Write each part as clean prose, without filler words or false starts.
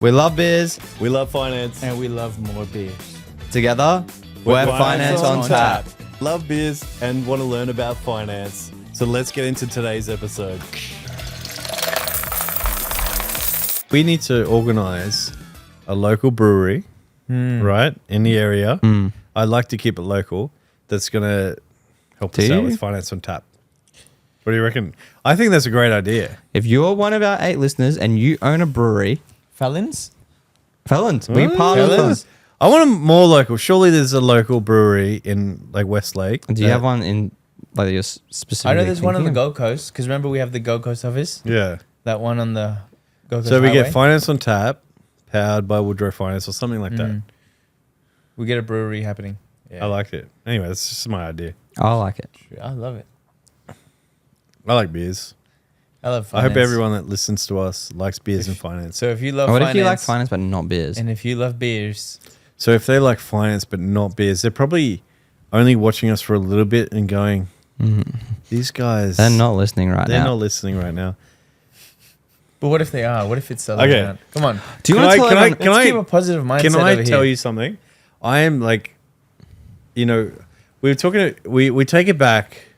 We love beers, We love finance. And we love more beers. together, we're Finance on Tap. Love beers and want to learn about finance. So let's get into today's episode. We need to organize a local brewery, right, in the area. I'd like to keep it local. That's going to help us out with Finance on Tap. What do you reckon? I think that's a great idea. If you're one of our 8 listeners and you own a brewery, Felons? we part of Felons? I want them more local. Surely there's a local brewery in like Westlake. Do you have one in like your specific? I know there's one on the Gold Coast, because remember we have the Gold Coast office? Yeah. That one on the Gold Coast So we Highway? get Finance on Tap, powered by Woodrow Finance or something like that. We get a brewery happening. Yeah. I like it. Anyway, that's just my idea. I like it. I love it. I like beers. I love I finance. hope everyone that listens to us likes beers and finance. So if you love What finance, if you like finance but not beers? and if you love beers, So if they like finance but not beers, they're probably only watching us for a little bit and going, these guys... They're not listening right They're now. not listening right now. but what if they are? What if it's the other Okay. way around? Come on. Do you Can want I- to tell can I- everyone- Let's keep a positive mindset Can I over tell here. you something? I am like, you know, we were talking... We take it back.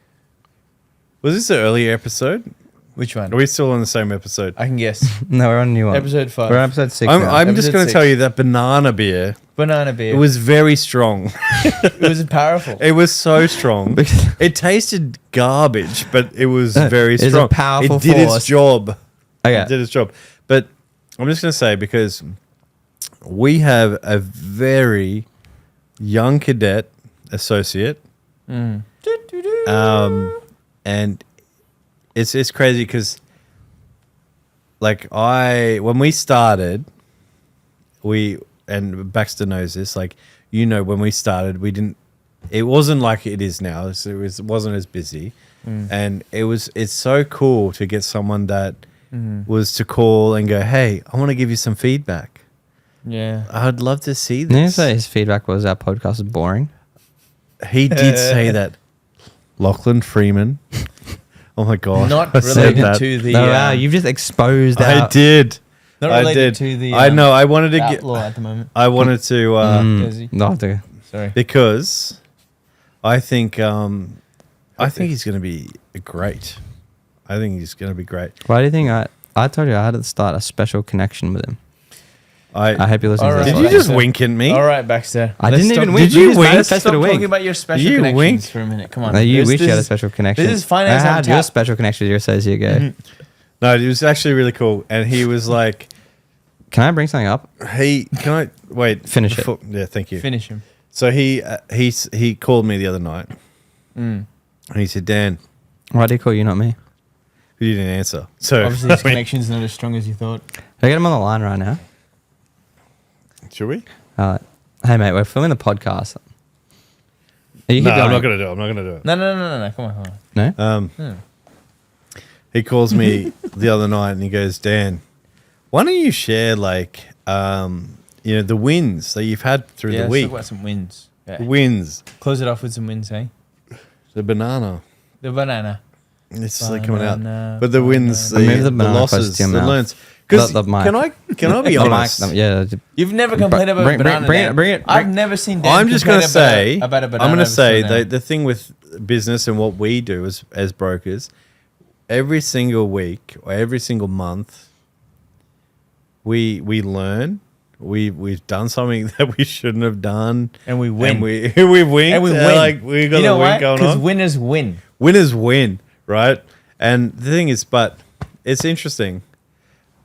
Was this an earlier episode? Which one? Are we still on the same episode? I can guess. No, we're on a new one. Episode 5. We're on episode 6 I'm now. just Episode going to 6. tell you that banana beer, Banana beer. it was very strong. It was powerful. It was so strong. It tasted garbage, but it was very It's a strong. powerful It did force. its job. Okay. It did its job. But I'm just going to say, because we have a very young cadet associate, and it's crazy because, like, when we started, and Baxter knows this, like, when we started, it wasn't like it is now. It wasn't as busy. And it's so cool to get someone that was to call and go, hey, I want to give you some feedback. Yeah. I'd love to see Didn't you this. say his feedback was our podcast is boring? He did say that. Lachlan Freeman. Oh my God. Not I said related that. to the... No, wow, you've just exposed I our... did. Not I related did. to the... I know. I wanted to get. outlaw at the moment. I wanted to Jersey. No, okay. Sorry. because I think he's going to be great. I think he's going to be great. Why do you think I told you I had to start a special connection with him? I hope you listen to Alright. this. Did you one. just wink at me? All right, Baxter. I Let's didn't stop- even wink. Did you just wink? manifested Stop a talking wink. about your special You connections winked. for a minute. Come on. No, you This- wish you had a this- special connection. This is finance I on had your tap. special connection with your associate guy. No, it was actually really cool. And he was like, Can I bring something up? can I wait? Finish it. Yeah, thank you. Finish him. So he called me the other night and he said, Dan, Why did he call you, not me? you didn't answer. So Obviously, his connection's not as strong as you thought. Can I get him on the line right now? should we? Hey, mate, we're filming the podcast. Are you No, keep I'm going? not going to do it. I'm not going to do it. No. Come on. No? He calls me the other night and he goes, Dan, why don't you share like, the wins that you've had through Yeah, the let's week? talk about some wins. Yeah. Wins. Close it off with some wins, eh? The banana. The banana. It's like coming out. Banana, But the wins, the, Maybe the the banana losses, close to your the mouth. learns. Because The mic. can I be The mic, honest? yeah. You've never complained about bring- a banana. bring it- Dan. bring it- I've bring- never seen Dan I'm just going to complain say, about a banana. I'm going to say before now. the thing with business and what we do as brokers, every single week or every single month, we learn. We've done something that we shouldn't have done, And we win. And we win. And we win. Like we got you know a win why? going Because on. winners win. Winners win, right? And the thing is, but it's interesting.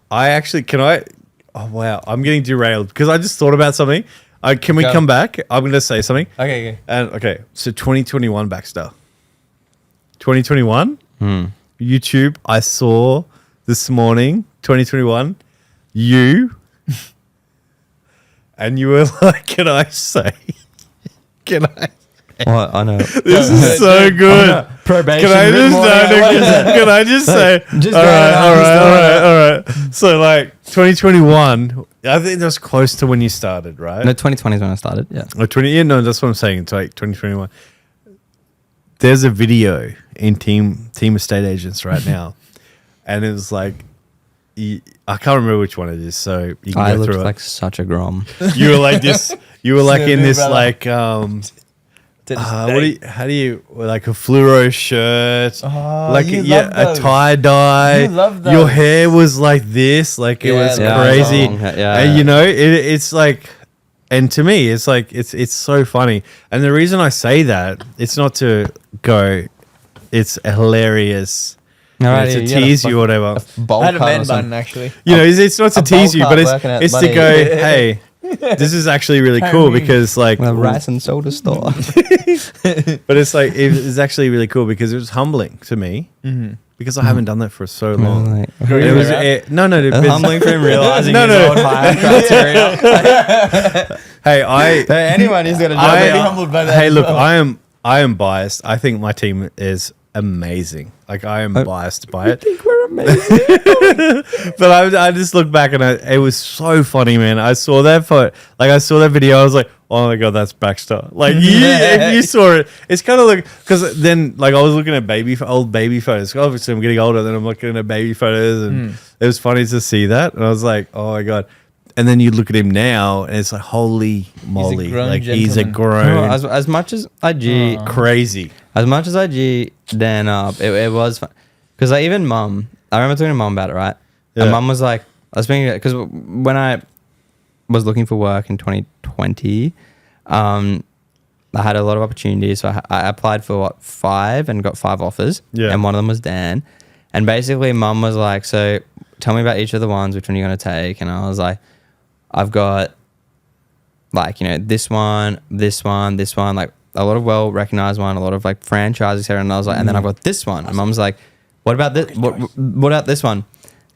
Oh wow, I'm getting derailed because I just thought about something. Can we Go. come back? I'm going to say something. Okay. And okay, so 2021 Baxter. 2021 YouTube. I saw this morning. 2021. You and you were like, "Can I say? Can I?" What? I know. This is so good. Probation. Can I good just morning. can I just say? Just all go right, down, all right. So like 2021, I think that's close to when you started, right? No, 2020 is when I started. Yeah. Or 20. Yeah, no, that's what I'm saying. It's like 2021. There's a video in Team Estate Agents right now, and it was like I can't remember which one it is, so you can I go looked through like such a grom. it. You were like this. You were like in this brother. like how do you like a fluoro shirt, Oh, like you yeah, love a those. tie dye. You love Your those. hair was like this, like it Yeah, was yeah, crazy. long hair, yeah. And you know, it's like, and to me, it's like it's so funny. And the reason I say that, it's not to go, it's hilarious. Alrighty, It's to you got a tease you or whatever. bowl I had a cut or man something. button actually. You know, it's not to a tease bowl you, cut but working at it's to Buddy. go, hey, this is actually really cool because like, The rice and soda store. but it's like it's actually really cool because it was humbling to me because I haven't done that for so long. Like, And it was no, it's but- humbling for him realizing No, his no. old high criteria. Hey, Hey, anyone who's got a job. I'm I- very humbled by that. hey, as look, well. I am biased. I think my team is amazing. Like I am biased by it. think we're amazing. But I just look back and it was so funny, man. I saw that I saw that video. I was like, oh my god, that's Baxter. Like if you saw it, it's kind of like because then like I was looking at old baby photos. Obviously, I'm getting older. Then I'm looking at baby photos, and it was funny to see that. And I was like, oh my god. And then you look at him now, and it's like, holy moly! grown Like he's a gentleman. grown as much as I G, crazy. as much as I G Dan up, it was fun. Because like even mum, I remember talking to mum about it, right? Yeah. And mum was like, I was thinking, because when I was looking for work in 2020, I had a lot of opportunities. So I applied for 5 and got 5 offers. Yeah. And one of them was Dan. And basically mum was like, so tell me about each of the ones, which one you're going to take. And I was like, I've got like, you know, this one, like a lot of well-recognized one, a lot of like franchises here. And I was like, and then I've got this one. And mum's like, what about this? What about this one?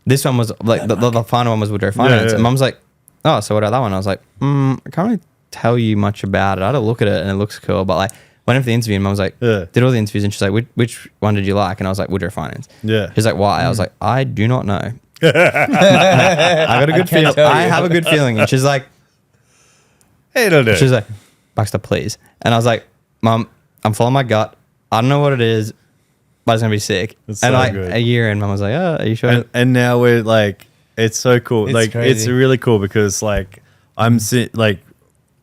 This one was like, the final one was Woodrow Finance. yeah. And mum's like, oh, so what about that one? I was like, I can't really tell you much about it. I had a look at it and it looks cool. But like, went in for the interview and mum was like, Yeah. did all the interviews. And she's like, which one did you like? And I was like, Woodrow Finance. Yeah. She's like, why? I was like, I do not know. I got a good feeling. I have a good feeling. And she's like, Hey, don't do. she's like, Baxter, please. And I was like, Mum, I'm following my gut. I don't know what it is, but it's gonna be sick. It's and so like good. a year in, Mum was like, oh, are you sure? And now we're like, it's so cool. It's like it's crazy. really cool because like like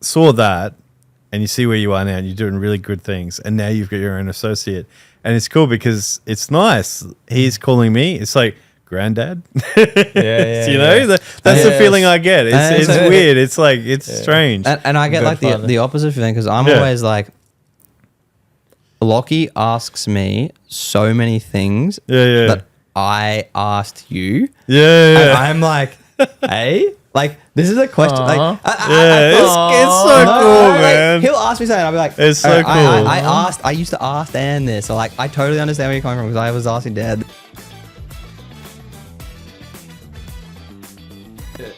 saw that, and you see where you are now, and you're doing really good things, and now you've got your own associate, and it's cool because it's nice. He's calling me. It's like granddad. yeah, You know, that's the Yes. feeling I get. And It's so- weird. It's like it's strange. and I get Good like father. the opposite feeling because I'm Yeah. always like, Lockie asks me so many things Yeah. that I asked you. Yeah. And I'm like, hey, like this is a question. Like, Aw. It's so cool, like, man. he'll ask me something, and I'll be like, It's so "Alright, cool." I used to ask Dan this, so like, I totally understand where you're coming from because I was asking Dad.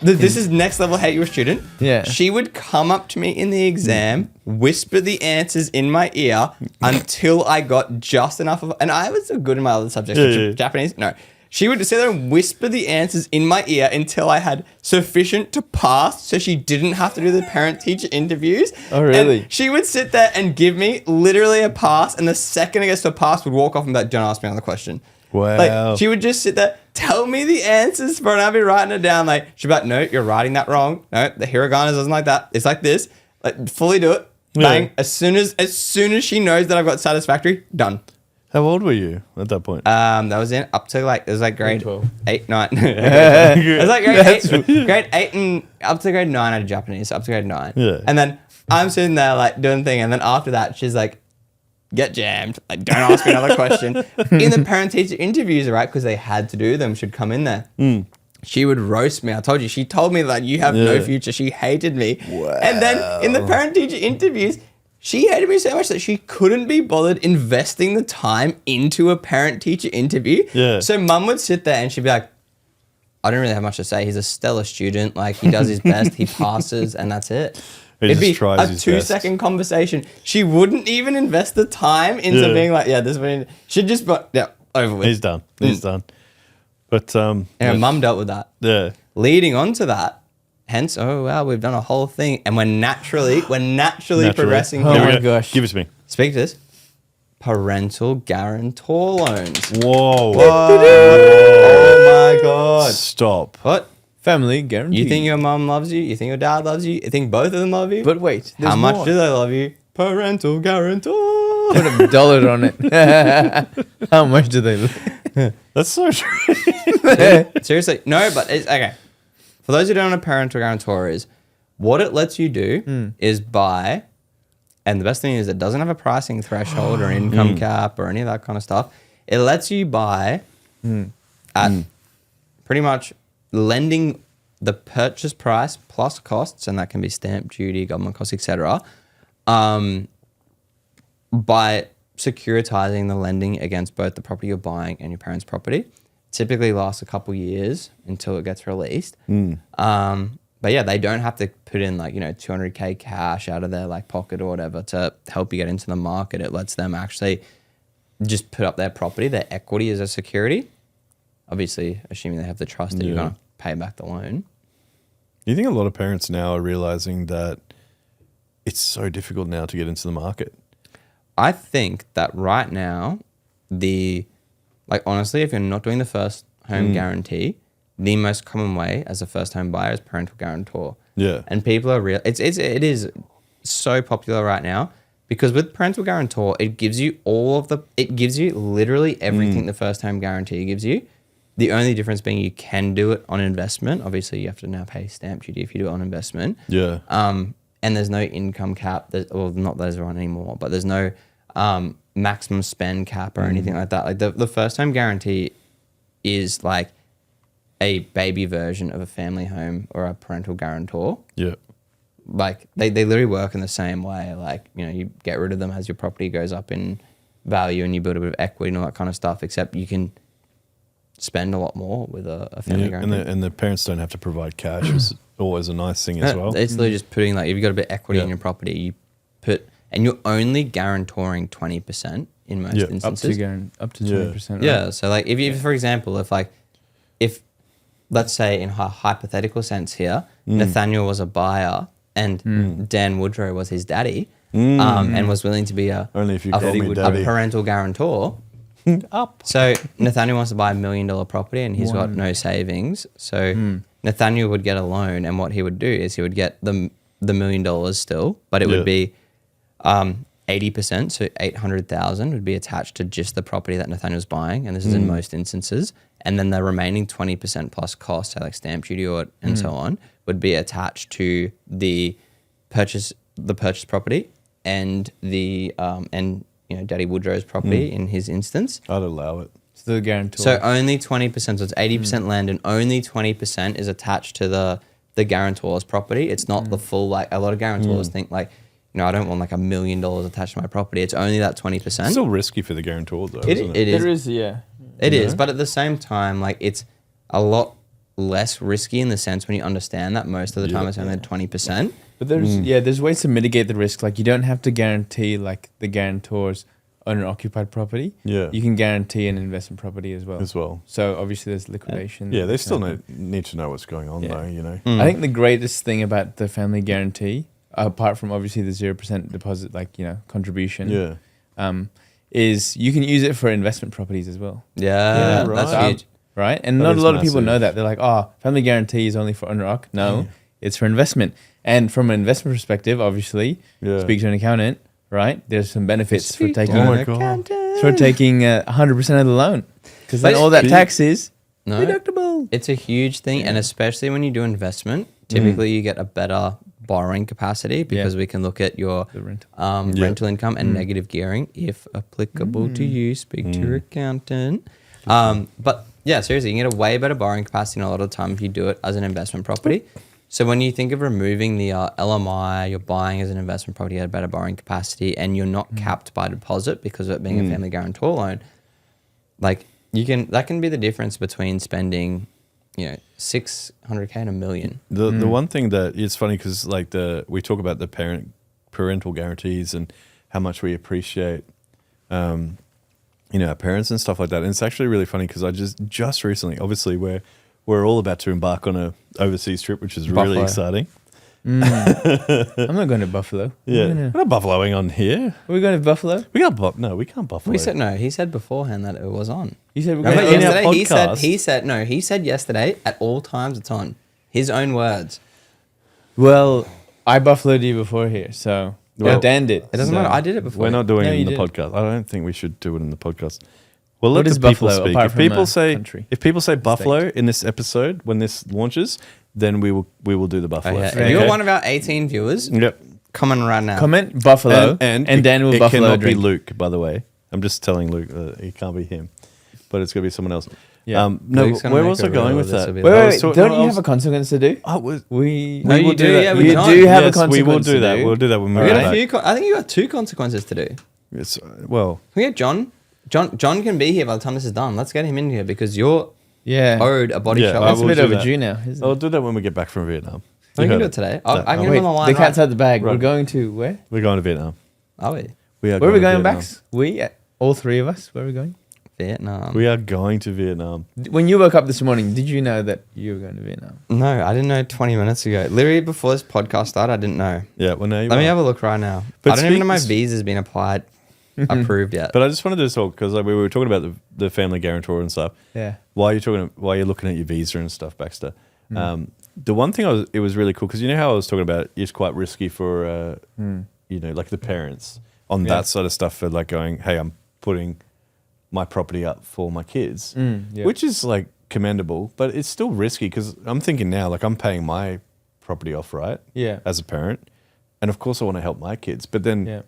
This is next level hate your student. Yeah. She would come up to me in the exam, whisper the answers in my ear until I got just enough of, and I was good in my other subjects, which Yeah. Japanese. No. She would sit there and whisper the answers in my ear until I had sufficient to pass so she didn't have to do the parent-teacher interviews. Oh, really? And she would sit there and give me literally a pass, and the second I gets to a pass, would walk off and be like, don't ask me another question. Wow. Like, she would just sit there, tell me the answers for it, and I'd be writing it down. Like, she'd be like, no, you're writing that wrong. No, the hiragana doesn't like that. It's like this. Like, fully do it. Bang. Yeah. As soon as she knows that I've got satisfactory, done. How old were you at that point? That was in up to like, it was like grade 12. 8, 9. It was like grade 8 and up to grade 9 I had Japanese, up to grade 9. Yeah. And then I'm sitting there like doing the thing, and then after that she's like, get jammed. Like, don't ask me another question. In the parent-teacher interviews, right, because they had to do them, should come in there. She would roast me. I told you. She told me that you have no Yeah. future. She hated me. And then in the parent-teacher interviews, she hated me so much that she couldn't be bothered investing the time into a parent-teacher interview. Yeah. So mum would sit there and she'd be like, I don't really have much to say. He's a stellar student. Like, he does his best. He passes, and that's it. He It'd just be tries a his 2-second conversation. She wouldn't even invest the time into Yeah. being like, yeah, this one. She'd just, over with. He's done. He's done. But And mum dealt with that. yeah. Leading on to that, hence, oh wow, we've done a whole thing, and we're naturally progressing. Oh Here we my go. gosh. Give it to me. Speak to this. parental guarantor loans. Whoa. Oh my god. Stop. What? Family guarantee. You think your mum loves you? You think your dad loves you? You think both of them love you? But wait, how much do they love you? Parental guarantor. Put $1 on it. How much do they love? That's so true. Seriously, no, but it's okay. For those who don't know what a parental guarantor is, what it lets you do is buy, and the best thing is it doesn't have a pricing threshold or income cap or any of that kind of stuff. It lets you buy at pretty much lending the purchase price plus costs, and that can be stamp duty, government costs, etc. By securitizing the lending against both the property you're buying and your parents' property. Typically lasts a couple years until it gets released. But yeah, they don't have to put in like, 200K cash out of their like pocket or whatever to help you get into the market. It lets them actually just put up their property, their equity as a security. Obviously, assuming they have the trust that you're going to pay back the loan. You think a lot of parents now are realizing that it's so difficult now to get into the market? I think that right now, honestly, if you're not doing the first home guarantee, the most common way as a first home buyer is parental guarantor. Yeah. And people are it is so popular right now because with parental guarantor, it gives you literally everything the first home guarantee gives you. The only difference being you can do it on investment. Obviously, you have to now pay stamp duty if you do it on investment. Yeah. And there's no income cap. Not that there's one anymore, but there's no maximum spend cap or anything like that. Like the first home guarantee is like a baby version of a family home or a parental guarantor. Yeah. Like they literally work in the same way. Like, you get rid of them as your property goes up in value and you build a bit of equity and all that kind of stuff, except you can spend a lot more with a family guarantee. And the parents don't have to provide cash. It's always a nice thing as well. It's literally just putting if you've got a bit of equity in your property, you put, and you're only guarantoring 20% in most instances. Up to 20%. Right? Yeah. So like if for example, if let's say in a hypothetical sense here, Nathaniel was a buyer and Dan Woodrow was his daddy, and was willing to be Only if you call me daddy. a parental guarantor. So Nathaniel wants to buy $1 million property and he's got no savings. So Nathaniel would get a loan, and what he would do is he would get the $1 million still, but it would be 80%, so 800,000 would be attached to just the property that Nathaniel's buying, and this is in most instances. And then the remaining 20% plus costs, so like stamp duty and so on, would be attached to the purchase property and the Daddy Woodrow's property in his instance. I'd allow it. So the guarantor. So only 20%, so it's 80% land, and only 20% is attached to the guarantor's property. It's not the full, like a lot of guarantors think like, I don't want like $1 million attached to my property. It's only that 20%. It's still risky for the guarantor though, isn't it? It is. There is, yeah. It is, but at the same time, like it's a lot less risky in the sense when you understand that most of the time it's only 20%. But there's ways to mitigate the risk. Like you don't have to guarantee like the guarantor's owner-occupied property. Yeah. You can guarantee an investment property as well. So obviously there's liquidation. Yeah, they still need to know what's going on though, I think the greatest thing about the family guarantee, apart from obviously the 0% deposit, contribution, is you can use it for investment properties as well. Yeah, right. that's huge. Right? And not a lot of people know that. They're like, family guarantee is only for owner-occ. No, it's for investment. And from an investment perspective, obviously, speak to an accountant, right? There's some benefits for taking 100% of the loan. Because then all that tax is deductible. It's a huge thing. And especially when you do investment, typically you get a better borrowing capacity because we can look at your rental income and negative gearing if applicable to you. Speak to your accountant. But yeah, seriously, you can get a way better borrowing capacity a lot of the time if you do it as an investment property. So when you think of removing the LMI, you're buying as an investment property at a better borrowing capacity, and you're not capped by deposit because of it being a family guarantor loan, like that can be the difference between spending, $600K and $1 million. The one thing that it's funny because we talk about the parental guarantees and how much we appreciate, our parents and stuff like that. And it's actually really funny because I just recently, obviously we're all about to embark on a overseas trip, which is really exciting. I'm not going to Buffalo. Yeah, we're not buffaloing on here. Are we going to Buffalo? We can't. No, we can't buffalo. We said no. He said beforehand that it was on. You said we're Remember going to in yesterday? our He podcast- said no. He said yesterday at all times it's on. His own words. Well, I buffaloed you before here, so Well, Dan did. It doesn't so. matter. I did it before. We're not doing No, it in you the did. podcast. I don't think we should do it in the podcast. Well, What let is the people Buffalo, speak. apart If from people a say country? if people say buffalo in this episode when this launches, then we will do the Oh, buffalo. yeah. Okay. If you're one of our 18 viewers, Yep. comment right now. Comment Buffalo, and Dan will it Buffalo cannot drink. be Luke, by the way. I'm just telling Luke it can't be him, but it's gonna be someone else. Yeah. No, Luke's gonna where make was a I going reel with of this, that? it'll be Wait, I wait, was wait. talking- Don't no, you I have a was- consequence to do? Oh, was- We No, you will do, that. yeah, we you don't. do have a Yes, consequence we will do to that. do. We'll do that when we We get got a back. few. I think you got 2 consequences to do. It's, well, Can we get John? John can be here by the time this is done. Let's get him in here because you're Yeah. owed a body Yeah, shot. I That's a will bit do that. overdue now, isn't I'll it? do that when we get back from Vietnam. We You can heard do it. it today. That- I can Wait, get him on the line. the cat's right. out the bag. Right. We're going to where? We're going to Vietnam. Are we? We are. Where are we to going, Vietnam. Bax? All 3 of us. Where are we going? Vietnam. We are going to Vietnam. When you woke up this morning, did you know that you were going to Vietnam? No, I didn't know 20 minutes ago. Literally before this podcast started, I didn't know. Yeah. Well, now you Let me are. have a look right now. But I don't even know my speak- visa's been applied, approved yet. But I just wanted to talk because we were talking about the family guarantor and stuff. Yeah. While you're looking at your visa and stuff, Baxter. The one thing it was really cool because you know how I was talking about it's quite risky for like the parents on Yeah. that sort of stuff for like going, hey, I'm putting my property up for my kids, Yeah. which is like commendable, but it's still risky because I'm thinking now like I'm paying my property off, right? Yeah. As a parent, and of course I want to help my kids, but then Yeah.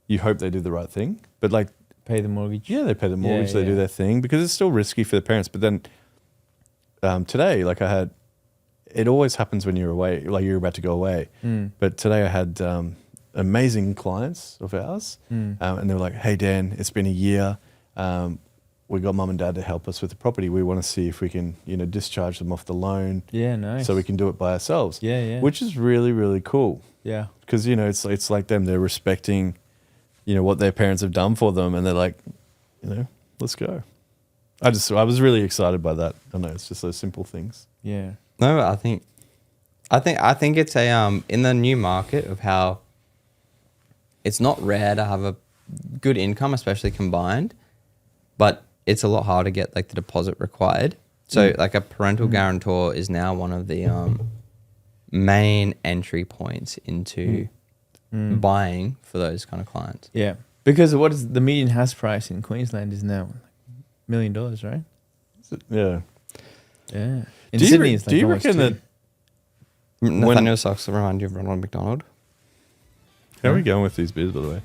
you hope they do the right thing, but like. Pay the mortgage. Yeah, they pay the mortgage, Yeah, they do yeah. their thing because it's still risky for the parents. But then today, like it always happens when you're away, like you're about to go away. But today I had amazing clients of ours and they were like, hey, Dan, it's been a year. We got mum and dad to help us with the property. We want to see if we can, discharge them off the loan Yeah, nice. so we can do it by ourselves. Yeah, yeah. Which is really, really cool Yeah. because, it's like them, they're respecting what their parents have done for them, and they're like, let's go. I was really excited by that. I know it's just those simple things. Yeah. No, I think it's a in the new market of how it's not rare to have a good income, especially combined, but it's a lot harder to get like the deposit required. So like a parental guarantor is now one of the main entry points into buying for those kind of clients. Yeah. Because what is the median house price in Queensland is now $1 million, right? Yeah. Yeah. In Do you, Sydney, it's like do you almost reckon two. that? Nathaniel Socks remind you of Ronald McDonald. How are we going with these beers, by the way?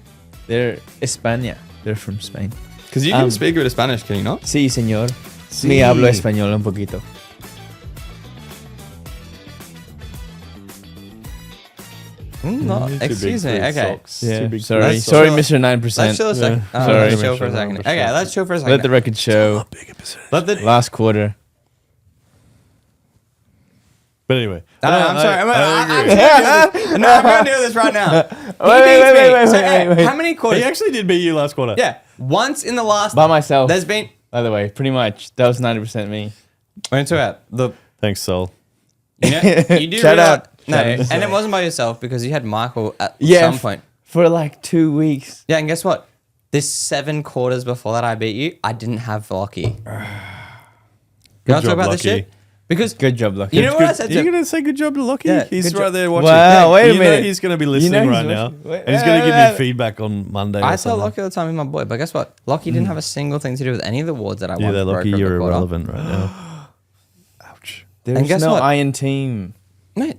They're España. They're from Spain. Because you can speak a bit of Spanish, can you not? Sí, señor. Sí. Me hablo español un poquito. No, Too big excuse for me. his Okay. socks. Yeah. Too big for Sorry. his Sorry, socks. Mr. 9%. Let's chill a second. Yeah. Sorry. Let's chill for a second. Okay, let's chill for a second. Let the record show. Let the Last quarter. But anyway. I'm sorry. I'm going to do this right now. He Wait, beats wait, me. So, wait, hey, wait. how many quarters? He actually did beat you last quarter. Yeah, once in the last. By myself. There's been. By the way, pretty much. That was 90% me. We're into it. The Thanks, Sol. you do Shout realize- out. No, Shout out. and it wasn't by yourself because you had Michael at Yeah. some point. For like 2 weeks. Yeah, and guess what? This 7 quarters before that I beat you, I didn't have Lockie. You want to talk job, about this Lockie. shit? Because Good job, Lucky. you know what I said to You're him? going to say good job to Lockie? Yeah, He's good right job. there watching. Wow, wait a You know minute. he's going to be You listening know he's right now. watching. Wait, And he's going to give me wait. feedback on Monday. I or tell something. Lockie all the time he's my boy, but guess what? Lockie didn't have a single thing to do with any of the awards that I won. Yeah, for Lockie, Broker of the you're Quarter. irrelevant right now. Ouch. There's And guess no what? iron team. Mate,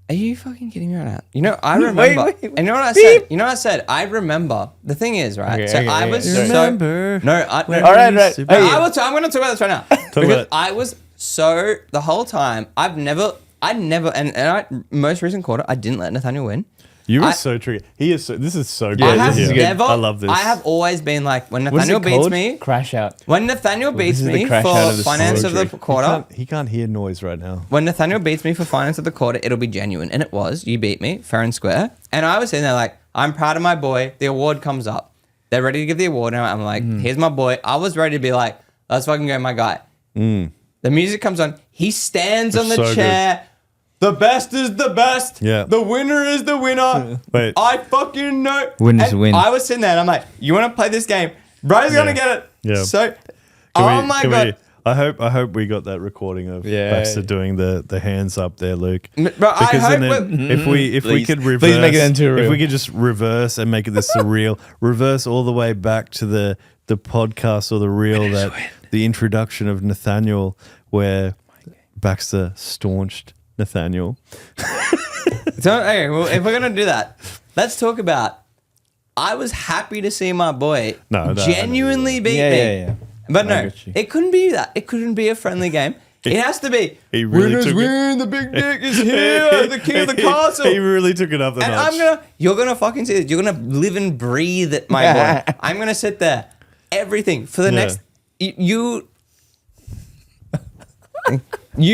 are you fucking kidding me right now? You know, I Wait, remember. wait. And you know what I said? You know what I said? I remember. The thing is, right? Okay, so okay, I okay, was sorry. so. Remember No, I, no, All right, right. Hey, Hey, I'm going to talk about this right now. about because it. I was so, the whole time, I never, most recent quarter, I didn't let Nathaniel win. You were I- so tricky. This is so good. Yeah, I have this is good. never, I love this. I have always been like, when What's Nathaniel it beats called? me, Crash out. when Nathaniel beats is the me crash for out of the finance of the surgery. quarter, He can't hear noise right now. when Nathaniel beats me for finance of the quarter, it'll be genuine. And it was. You beat me, fair and square. And I was sitting there like, I'm proud of my boy. The award comes up. They're ready to give the award now. I'm like, here's my boy. I was ready to be like, let's fucking go, my guy. The music comes on. He stands on the so chair, The best is the best. Yeah. The winner is the winner. Wait. I fucking know. Winners And win. I was sitting there and I'm like, you want to play this game? Bro's going to get it. Yeah. So, Can my can God. I hope we got that recording of Baxter doing the hands up there, Luke. Bro, I Because hope then if we Please. could reverse, Please make it into real. if we could just reverse and make it the surreal, reverse all the way back to the podcast or the reel that the introduction of Nathaniel, where Baxter staunched Nathaniel. So, okay, well, if we're going to do that, let's talk about I was happy to see my boy genuinely beat me. Yeah. But I no, get you. it couldn't be that. It couldn't be a friendly game. It has to be. He really Winners took it. win. The big dick is here. The king of the castle. He really took it up the And notch. you're gonna fucking see this. You're gonna live and breathe it, my boy. I'm gonna sit there, everything for the next. You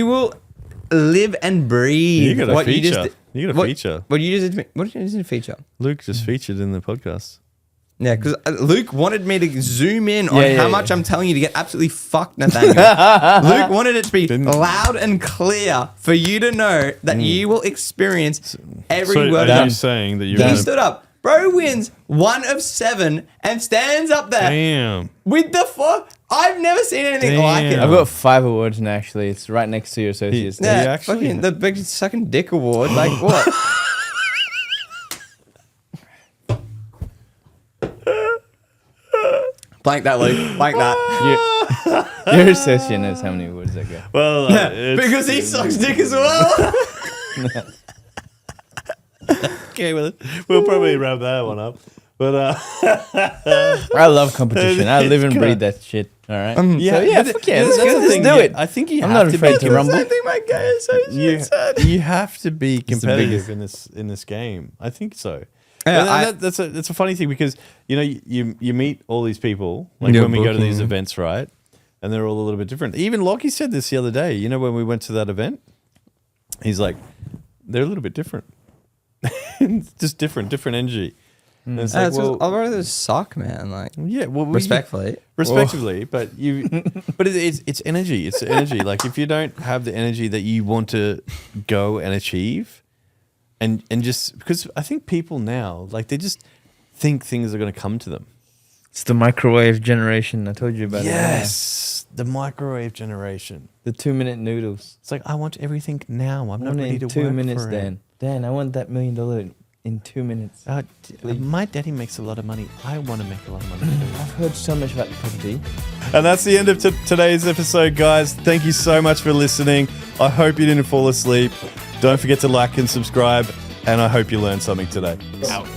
will live and breathe. You got a what feature. You just, You got a feature. What you just did to me? What did you just feature? Luke just featured in the podcast. Yeah, because Luke wanted me to zoom in on Yeah, how yeah, much yeah. I'm telling you to get absolutely fucked, Nathaniel. Luke wanted it to be loud and clear for you to know that you will experience every So word. are of you saying that you're He gonna... stood up. Bro wins 1 of 7 and stands up there Damn. with the fuck. I've never seen anything like it. Damn. I've got 5 awards now, actually. It's right next to your associate's. Yeah, He actually- fucking the big sucking dick award. Like what? Blank that, Luke. Blank that. Your associate knows how many awards I got. Well, Because he sucks dick as well. okay, we'll probably wrap that one up. But I love competition. I live and breathe that shit. All right. yeah, Fuck yeah. Let's do it. I think you I'm have not to afraid be to rumble. I think my gay associate you have to be competitive biggest. in this game. I think so. Yeah, And that's a funny thing because you meet all these people like Yeah, when we go to these booking. events, right? And they're all a little bit different. Even Lockie said this the other day. You know, when we went to that event, he's like, they're a little bit different. Just different energy. And it's like, well, I'd rather suck, man. Like yeah, well, respectfully. but it's energy. It's energy. Like if you don't have the energy that you want to go and achieve, and just because I think people now like they just think things are going to come to them. It's the microwave generation. I told you about it. Yes, the microwave generation. The 2-minute noodles. It's like I want everything now. I'm I not want it ready in to 2 work minutes, for Dan. Dan, I want that $1 million in 2 minutes. My daddy makes a lot of money. I want to make a lot of money. I've heard so much about the property. And that's the end of today's episode, guys. Thank you so much for listening. I hope you didn't fall asleep. Don't forget to like and subscribe. And I hope you learned something today. Out.